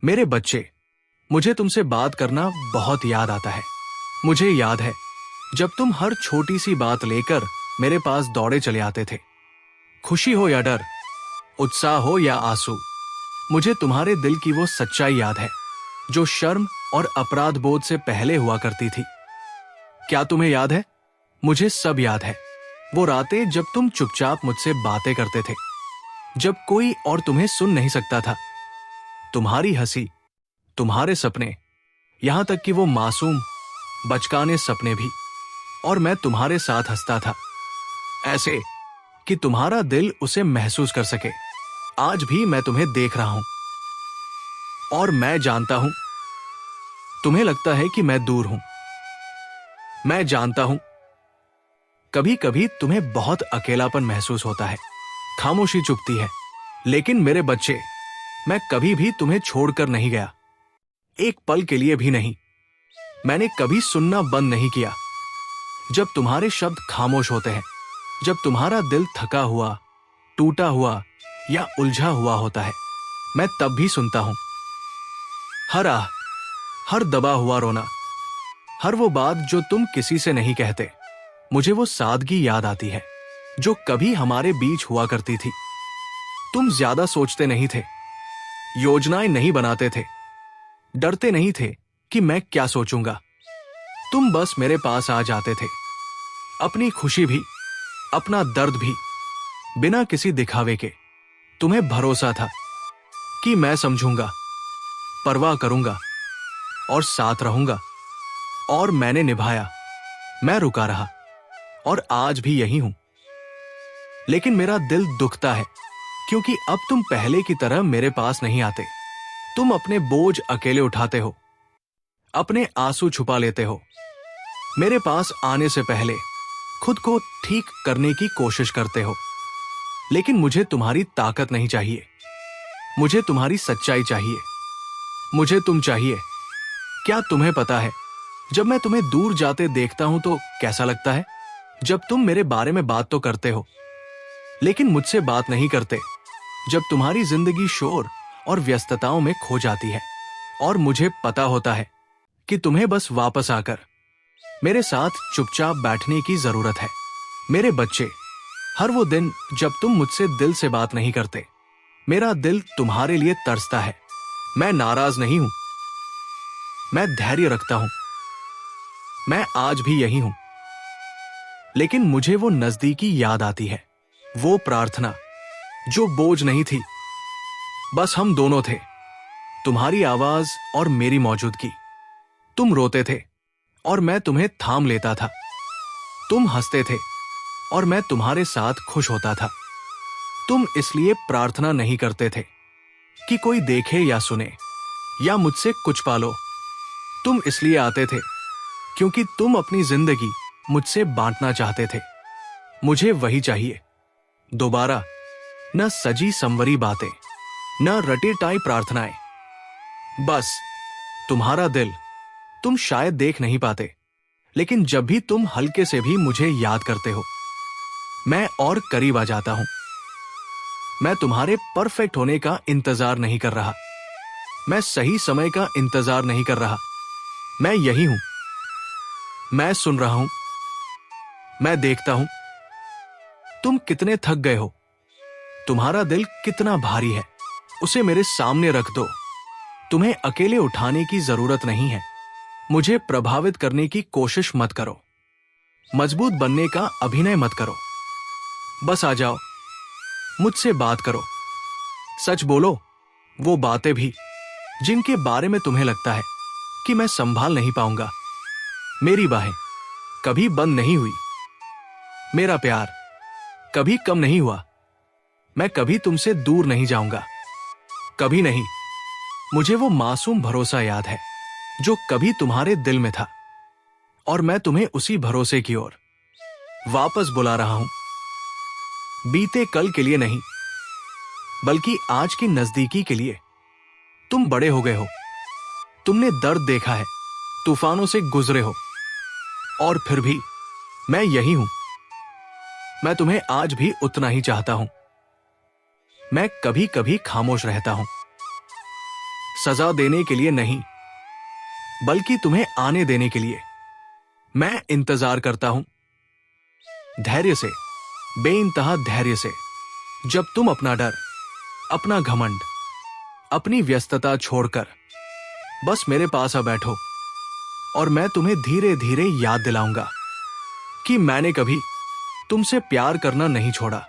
मेरे बच्चे, मुझे तुमसे बात करना बहुत याद आता है। मुझे याद है जब तुम हर छोटी सी बात लेकर मेरे पास दौड़े चले आते थे। खुशी हो या डर, उत्साह हो या आंसू, मुझे तुम्हारे दिल की वो सच्चाई याद है जो शर्म और अपराध बोध से पहले हुआ करती थी। क्या तुम्हें याद है? मुझे सब याद है। वो रातें जब तुम चुपचाप मुझसे बातें करते थे, जब कोई और तुम्हें सुन नहीं सकता था। तुम्हारी हंसी, तुम्हारे सपने, यहां तक कि वो मासूम बचकाने सपने भी, और मैं तुम्हारे साथ हंसता था, ऐसे कि तुम्हारा दिल उसे महसूस कर सके। आज भी मैं तुम्हें देख रहा हूं और मैं जानता हूं तुम्हें लगता है कि मैं दूर हूं। मैं जानता हूं कभी कभी तुम्हें बहुत अकेलापन महसूस होता है, खामोशी चुभती है। लेकिन मेरे बच्चे, मैं कभी भी तुम्हें छोड़कर नहीं गया, एक पल के लिए भी नहीं। मैंने कभी सुनना बंद नहीं किया। जब तुम्हारे शब्द खामोश होते हैं, जब तुम्हारा दिल थका हुआ, टूटा हुआ या उलझा हुआ होता है, मैं तब भी सुनता हूं। हर आह, हर दबा हुआ रोना, हर वो बात जो तुम किसी से नहीं कहते, मुझे वो सादगी याद आती है जो कभी हमारे बीच हुआ करती थी। तुम ज्यादा सोचते नहीं थे, योजनाएं नहीं बनाते थे, डरते नहीं थे कि मैं क्या सोचूंगा। तुम बस मेरे पास आ जाते थे, अपनी खुशी भी, अपना दर्द भी, बिना किसी दिखावे के। तुम्हें भरोसा था कि मैं समझूंगा, परवाह करूंगा और साथ रहूंगा, और मैंने निभाया। मैं रुका रहा और आज भी यही हूं। लेकिन मेरा दिल दुखता है क्योंकि अब तुम पहले की तरह मेरे पास नहीं आते। तुम अपने बोझ अकेले उठाते हो, अपने आंसू छुपा लेते हो। मेरे पास आने से पहले खुद को ठीक करने की कोशिश करते हो। लेकिन मुझे तुम्हारी ताकत नहीं चाहिए, मुझे तुम्हारी सच्चाई चाहिए। मुझे तुम चाहिए। क्या तुम्हें पता है, जब मैं तुम्हें दूर जाते देखता हूं तो कैसा लगता है? जब तुम मेरे बारे में बात तो करते हो, लेकिन मुझसे बात नहीं करते। जब तुम्हारी जिंदगी शोर और व्यस्तताओं में खो जाती है और मुझे पता होता है कि तुम्हें बस वापस आकर मेरे साथ चुपचाप बैठने की जरूरत है। मेरे बच्चे, हर वो दिन जब तुम मुझसे दिल से बात नहीं करते, मेरा दिल तुम्हारे लिए तरसता है। मैं नाराज नहीं हूं, मैं धैर्य रखता हूं, मैं आज भी यही हूं। लेकिन मुझे वो नजदीकी याद आती है, वो प्रार्थना जो बोझ नहीं थी, बस हम दोनों थे, तुम्हारी आवाज और मेरी मौजूदगी। तुम रोते थे और मैं तुम्हें थाम लेता था, तुम हंसते थे और मैं तुम्हारे साथ खुश होता था। तुम इसलिए प्रार्थना नहीं करते थे कि कोई देखे या सुने या मुझसे कुछ पालो। तुम इसलिए आते थे क्योंकि तुम अपनी जिंदगी मुझसे बांटना चाहते थे। मुझे वही चाहिए, दोबारा, न सजी संवरी बातें, न रटे टाई प्रार्थनाएं, बस तुम्हारा दिल। तुम शायद देख नहीं पाते, लेकिन जब भी तुम हल्के से भी मुझे याद करते हो, मैं और करीब आ जाता हूं। मैं तुम्हारे परफेक्ट होने का इंतजार नहीं कर रहा, मैं सही समय का इंतजार नहीं कर रहा। मैं यही हूं, मैं सुन रहा हूं, मैं देखता हूं। तुम कितने थक गए हो, तुम्हारा दिल कितना भारी है, उसे मेरे सामने रख दो। तुम्हें अकेले उठाने की जरूरत नहीं है। मुझे प्रभावित करने की कोशिश मत करो, मजबूत बनने का अभिनय मत करो। बस आ जाओ, मुझसे बात करो, सच बोलो, वो बातें भी जिनके बारे में तुम्हें लगता है कि मैं संभाल नहीं पाऊंगा। मेरी बाहें कभी बंद नहीं हुई, मेरा प्यार कभी कम नहीं हुआ। मैं कभी तुमसे दूर नहीं जाऊंगा, कभी नहीं। मुझे वो मासूम भरोसा याद है जो कभी तुम्हारे दिल में था, और मैं तुम्हें उसी भरोसे की ओर वापस बुला रहा हूं। बीते कल के लिए नहीं, बल्कि आज की नजदीकी के लिए। तुम बड़े हो गए हो, तुमने दर्द देखा है, तूफानों से गुजरे हो, और फिर भी मैं यही हूं। मैं तुम्हें आज भी उतना ही चाहता हूं। मैं कभी कभी खामोश रहता हूं, सजा देने के लिए नहीं, बल्कि तुम्हें आने देने के लिए। मैं इंतजार करता हूं धैर्य से, बेइंतहा धैर्य से, जब तुम अपना डर, अपना घमंड, अपनी व्यस्तता छोड़कर बस मेरे पास आ बैठो और मैं तुम्हें धीरे धीरे याद दिलाऊंगा कि मैंने कभी तुमसे प्यार करना नहीं छोड़ा।